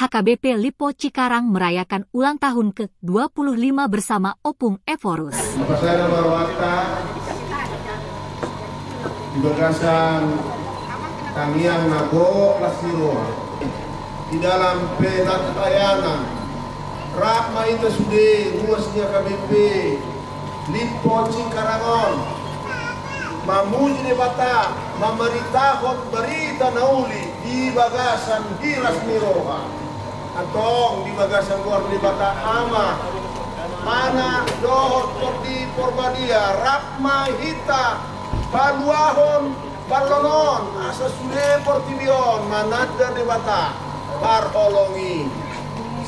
HKBP Lipo Cikarang merayakan ulang tahun ke-25 bersama Opung Ephorus. Saya Barwata, gagasan Kamiang Nago Lasiro di dalam penatayanan Rahma itu sudah ruasnya KBP Lipo Cikarangon mamuji de bata memerintahkan berita nauli di bagasan Hiras Miroha atau di bagasan luar di bata ama mana dohot di Porbadia Rahma Hita Baluahon Balonon asa sude Portibion manada de bata Barholongi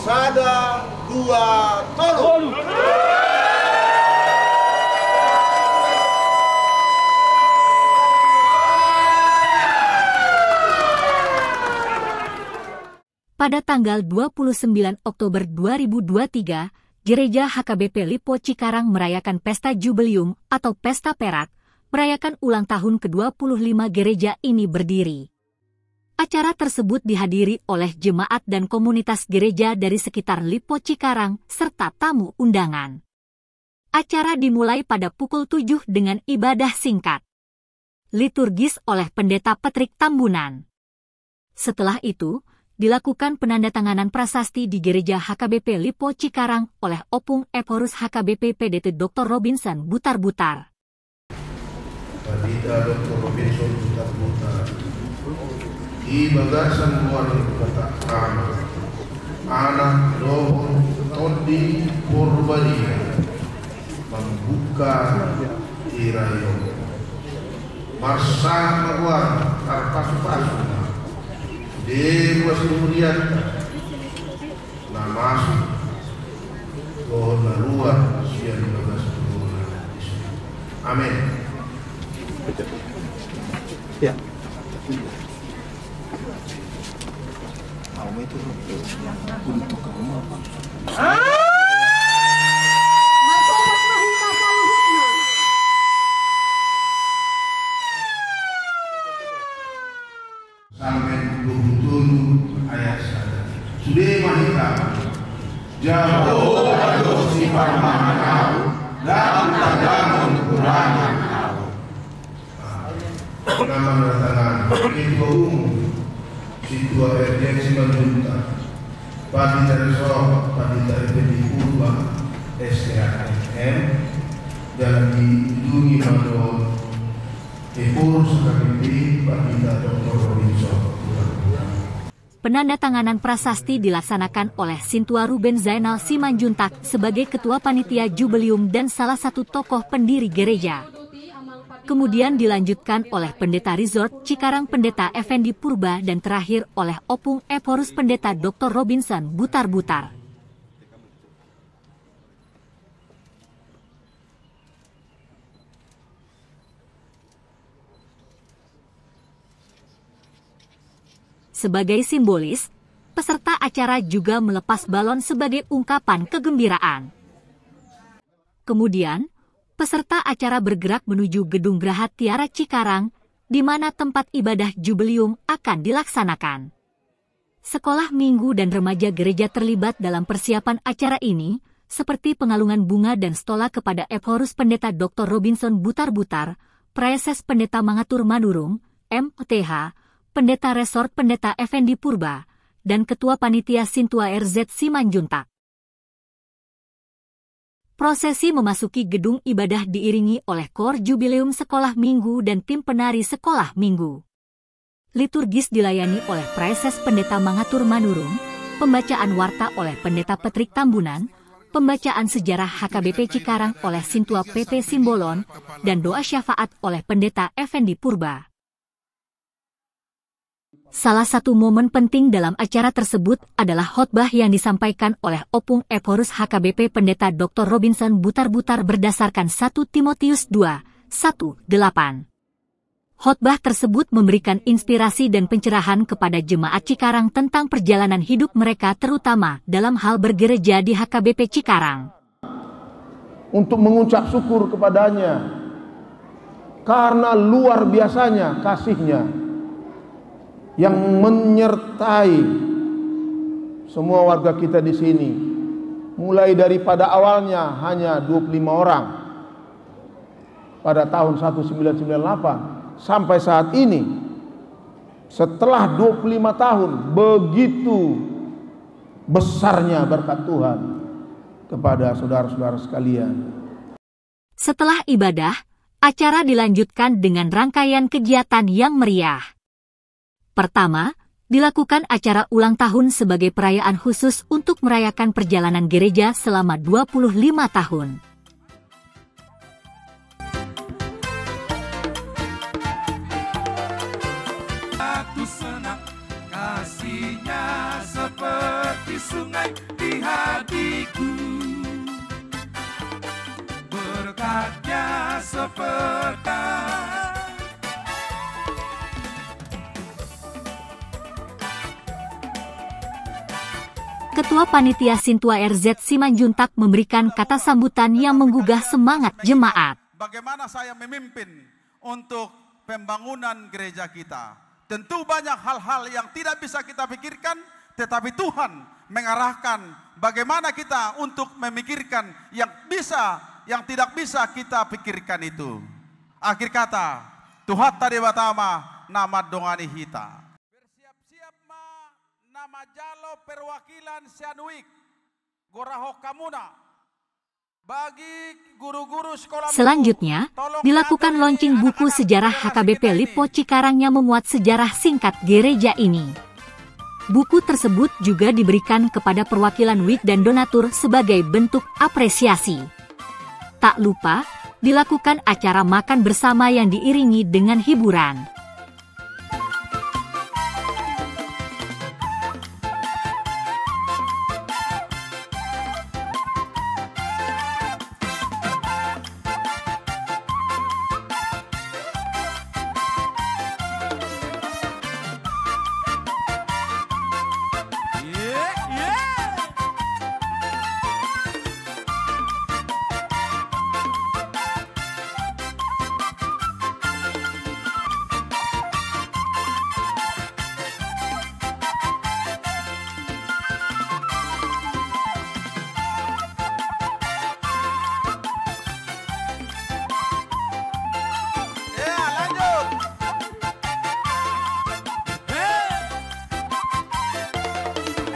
Sada dua tolu. Pada tanggal 29 Oktober 2023, Gereja HKBP Lipo Cikarang merayakan Pesta Jubileum atau Pesta Perak, merayakan ulang tahun ke-25 gereja ini berdiri. Acara tersebut dihadiri oleh jemaat dan komunitas gereja dari sekitar Lipo Cikarang serta tamu undangan. Acara dimulai pada pukul 7 dengan ibadah singkat liturgis oleh Pendeta Petrik Tambunan. Setelah itu, dilakukan penandatanganan prasasti di Gereja HKBP Lipo Cikarang oleh Opung Ephorus HKBP PDT Dr. Robinson Butar-Butar. Pendeta Dr. Robinson Butar-Butar di bagasan luar kota anak dohon Todi Porbadia membuka tirayo Marsang Maguar Tarpasu-Pasu Dewa kemudian nah masuk dohon luar siang bagas amin. Ya. Itu untuk kamu apa? Sampai 27 ayat 1. Sudah mahita jauh aduh sifat mahal dan terbangun kurangan kau. Nama mendatangkan Ketua Umum Situa RJ Simanjuntak Padita Resort Padita FND Purba STAM dan dilindungi Madon Ephorus KBP Padita Dr. Robinson. Penandatanganan prasasti dilaksanakan oleh Sintua Ruben Zainal Simanjuntak sebagai Ketua Panitia Jubileum dan salah satu tokoh pendiri gereja. Kemudian dilanjutkan oleh Pendeta Resort Cikarang Pendeta Effendi Purba dan terakhir oleh Opung Ephorus Pendeta Dr. Robinson Butar-Butar. Sebagai simbolis, peserta acara juga melepas balon sebagai ungkapan kegembiraan. Kemudian, peserta acara bergerak menuju Gedung Graha Tiara Cikarang, di mana tempat ibadah Jubileum akan dilaksanakan. Sekolah minggu dan remaja gereja terlibat dalam persiapan acara ini, seperti pengalungan bunga dan stola kepada Ephorus Pendeta Dr. Robinson Butar-Butar, Praeses Pendeta Mangatur Manurung, MTH, Pendeta Resort Pendeta Effendi Purba, dan Ketua Panitia Sintua RZ Simanjuntak. Prosesi memasuki gedung ibadah diiringi oleh Kor Jubileum Sekolah Minggu dan tim penari Sekolah Minggu. Liturgis dilayani oleh Praeses Pendeta Mangatur Manurung, pembacaan warta oleh Pendeta Petrik Tambunan, pembacaan sejarah HKBP Cikarang oleh Sintua PP Simbolon, dan doa syafaat oleh Pendeta Effendi Purba. Salah satu momen penting dalam acara tersebut adalah khotbah yang disampaikan oleh Opung Ephorus HKBP Pendeta Dr. Robinson Butar-Butar berdasarkan 1 Timotius 2:1-8. Khotbah tersebut memberikan inspirasi dan pencerahan kepada jemaat Cikarang tentang perjalanan hidup mereka terutama dalam hal bergereja di HKBP Cikarang. Untuk mengucap syukur kepadanya karena luar biasanya kasihnya yang menyertai semua warga kita di sini, mulai daripada awalnya hanya 25 orang pada tahun 1998 sampai saat ini, setelah 25 tahun, begitu besarnya berkat Tuhan kepada saudara-saudara sekalian. Setelah ibadah, acara dilanjutkan dengan rangkaian kegiatan yang meriah. Pertama, dilakukan acara ulang tahun sebagai perayaan khusus untuk merayakan perjalanan gereja selama 25 tahun. Aku senang kasihnya seperti sungai di hatiku, berkatnya seperti Ketua Panitia Sintua RZ Simanjuntak memberikan kata sambutan yang menggugah semangat jemaat. bagaimana saya memimpin untuk pembangunan gereja kita. Tentu banyak hal-hal yang tidak bisa kita pikirkan, tetapi Tuhan mengarahkan bagaimana kita untuk memikirkan yang bisa, yang tidak bisa kita pikirkan itu. Akhir kata, Tuhan tadi batama nama dongani hita. Bersiap-siap ma nama jalo perwakilan Sianuik, Goraho Kamuna. Bagi guru-guru sekolah Selanjutnya, dilakukan launching buku sejarah HKBP Lipo Cikarang yang memuat sejarah singkat gereja ini. Buku tersebut juga diberikan kepada perwakilan WIK dan donatur sebagai bentuk apresiasi. Tak lupa, dilakukan acara makan bersama yang diiringi dengan hiburan.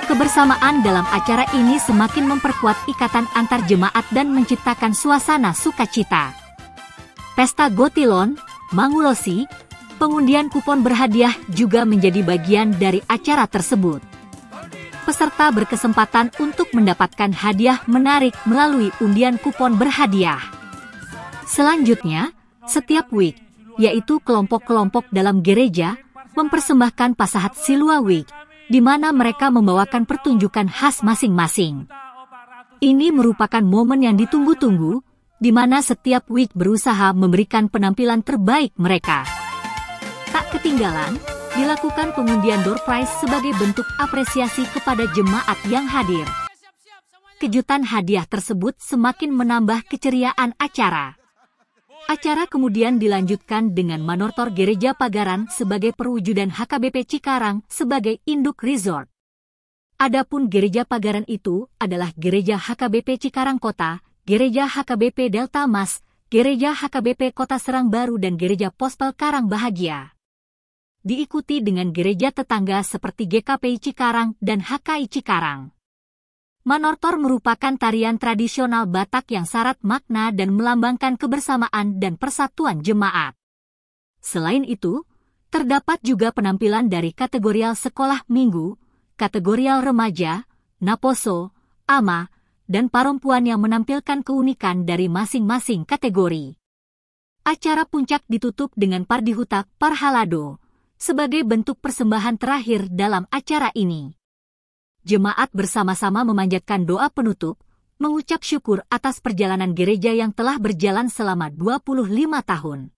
Kebersamaan dalam acara ini semakin memperkuat ikatan antar jemaat dan menciptakan suasana sukacita. Pesta Gotilon, Mangulosi, pengundian kupon berhadiah juga menjadi bagian dari acara tersebut. Peserta berkesempatan untuk mendapatkan hadiah menarik melalui undian kupon berhadiah. Selanjutnya, setiap week, yaitu kelompok-kelompok dalam gereja, mempersembahkan pasahat Silua Week, di mana mereka membawakan pertunjukan khas masing-masing. Ini merupakan momen yang ditunggu-tunggu, di mana setiap week berusaha memberikan penampilan terbaik mereka. Tak ketinggalan, dilakukan pengundian door prize sebagai bentuk apresiasi kepada jemaat yang hadir. Kejutan hadiah tersebut semakin menambah keceriaan acara. Acara kemudian dilanjutkan dengan manortor Gereja Pagaran sebagai perwujudan HKBP Cikarang sebagai induk resort. Adapun Gereja Pagaran itu adalah Gereja HKBP Cikarang Kota, Gereja HKBP Delta Mas, Gereja HKBP Kota Serang Baru dan Gereja Pospel Karang Bahagia. Diikuti dengan gereja tetangga seperti GKPI Cikarang dan HKI Cikarang. Manortor merupakan tarian tradisional Batak yang syarat makna dan melambangkan kebersamaan dan persatuan jemaat. Selain itu, terdapat juga penampilan dari kategorial sekolah minggu, kategorial remaja, naposo, ama, dan perempuan yang menampilkan keunikan dari masing-masing kategori. Acara puncak ditutup dengan Pardihutak Parhalado, sebagai bentuk persembahan terakhir dalam acara ini. Jemaat bersama-sama memanjatkan doa penutup, mengucap syukur atas perjalanan gereja yang telah berjalan selama 25 tahun.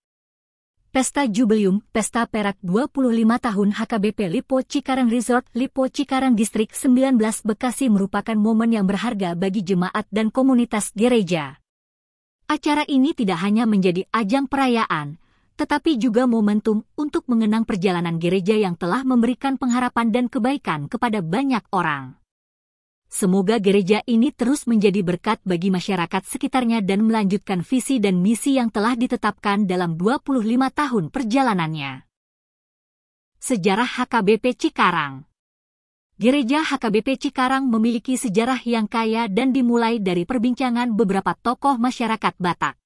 Pesta Jubileum, Pesta Perak 25 tahun HKBP Lipo Cikarang Resort Lipo Cikarang Distrik 19 Bekasi merupakan momen yang berharga bagi jemaat dan komunitas gereja. Acara ini tidak hanya menjadi ajang perayaan, tetapi juga momentum untuk mengenang perjalanan gereja yang telah memberikan pengharapan dan kebaikan kepada banyak orang. Semoga gereja ini terus menjadi berkat bagi masyarakat sekitarnya dan melanjutkan visi dan misi yang telah ditetapkan dalam 25 tahun perjalanannya. Sejarah HKBP Cikarang. Gereja HKBP Cikarang memiliki sejarah yang kaya dan dimulai dari perbincangan beberapa tokoh masyarakat Batak.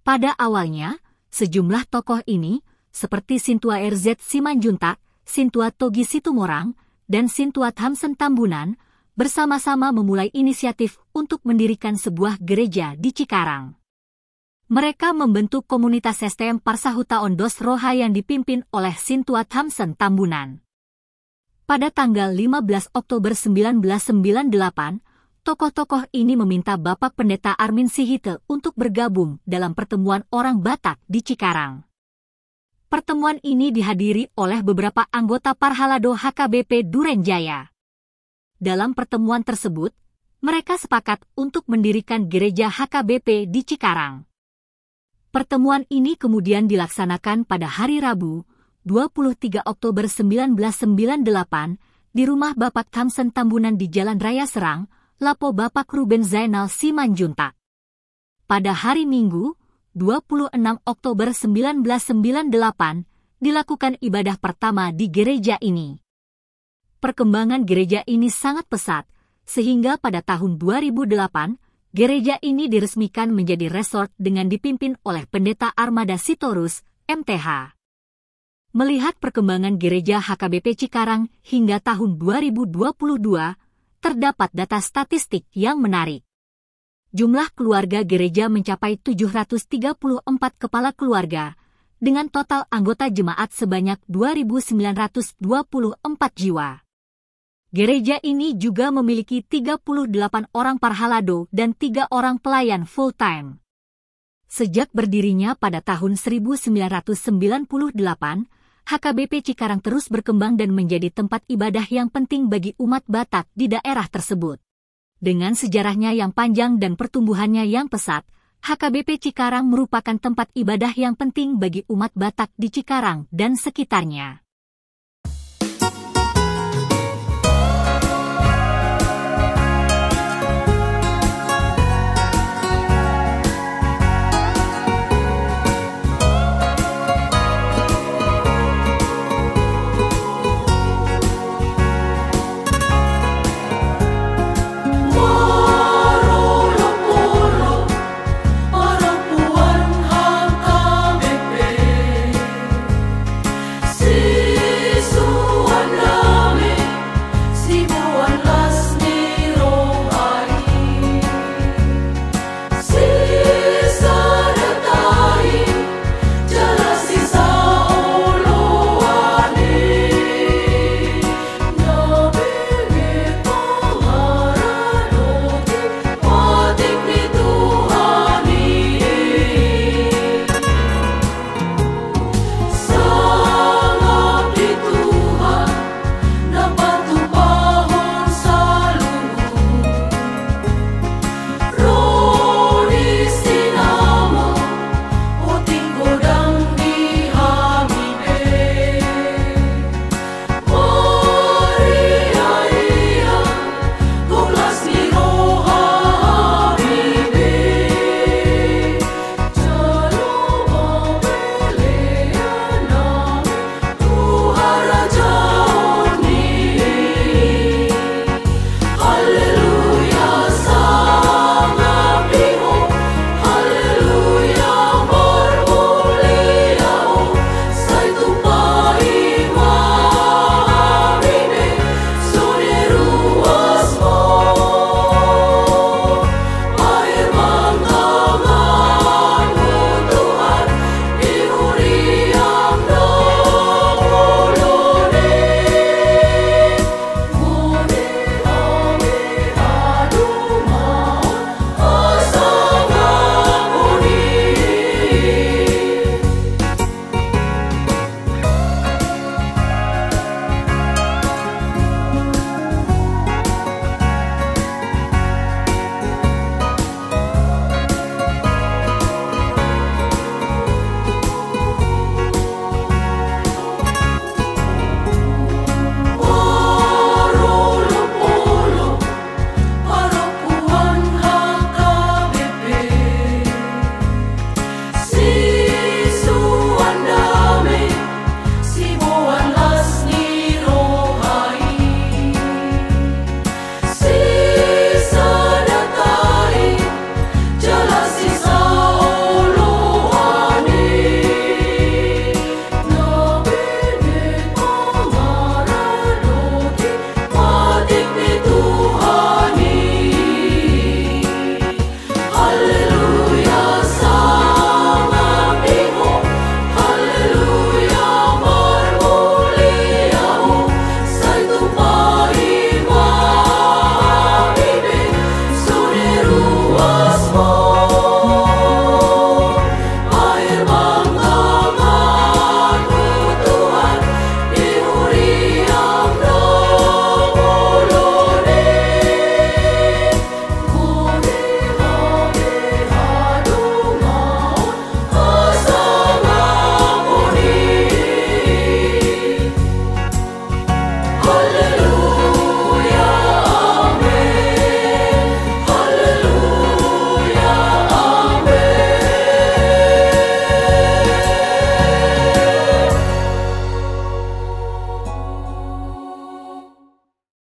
Pada awalnya, sejumlah tokoh ini, seperti Sintua RZ Simanjuntak, Sintua Togi Situmorang, dan Sintua Thamsen Tambunan, bersama-sama memulai inisiatif untuk mendirikan sebuah gereja di Cikarang. Mereka membentuk komunitas STM Parsahuta Ondos Roha yang dipimpin oleh Sintua Thamsen Tambunan. Pada tanggal 15 Oktober 1998, tokoh-tokoh ini meminta Bapak Pendeta Armin Sihite untuk bergabung dalam pertemuan orang Batak di Cikarang. Pertemuan ini dihadiri oleh beberapa anggota Parhalado HKBP Durenjaya. Dalam pertemuan tersebut, mereka sepakat untuk mendirikan gereja HKBP di Cikarang. Pertemuan ini kemudian dilaksanakan pada hari Rabu, 23 Oktober 1998, di rumah Bapak Thamsen Tambunan di Jalan Raya Serang, Lapo Bapak Ruben Zainal Simanjuntak. Pada hari Minggu, 26 Oktober 1998, dilakukan ibadah pertama di gereja ini. Perkembangan gereja ini sangat pesat, sehingga pada tahun 2008, gereja ini diresmikan menjadi resort dengan dipimpin oleh Pendeta Armada Sitorus, MTH. Melihat perkembangan gereja HKBP Cikarang hingga tahun 2022, terdapat data statistik yang menarik. Jumlah keluarga gereja mencapai 734 kepala keluarga, dengan total anggota jemaat sebanyak 2.924 jiwa. Gereja ini juga memiliki 38 orang parhalado dan 3 orang pelayan full-time. Sejak berdirinya pada tahun 1998, HKBP Cikarang terus berkembang dan menjadi tempat ibadah yang penting bagi umat Batak di daerah tersebut. Dengan sejarahnya yang panjang dan pertumbuhannya yang pesat, HKBP Cikarang merupakan tempat ibadah yang penting bagi umat Batak di Cikarang dan sekitarnya.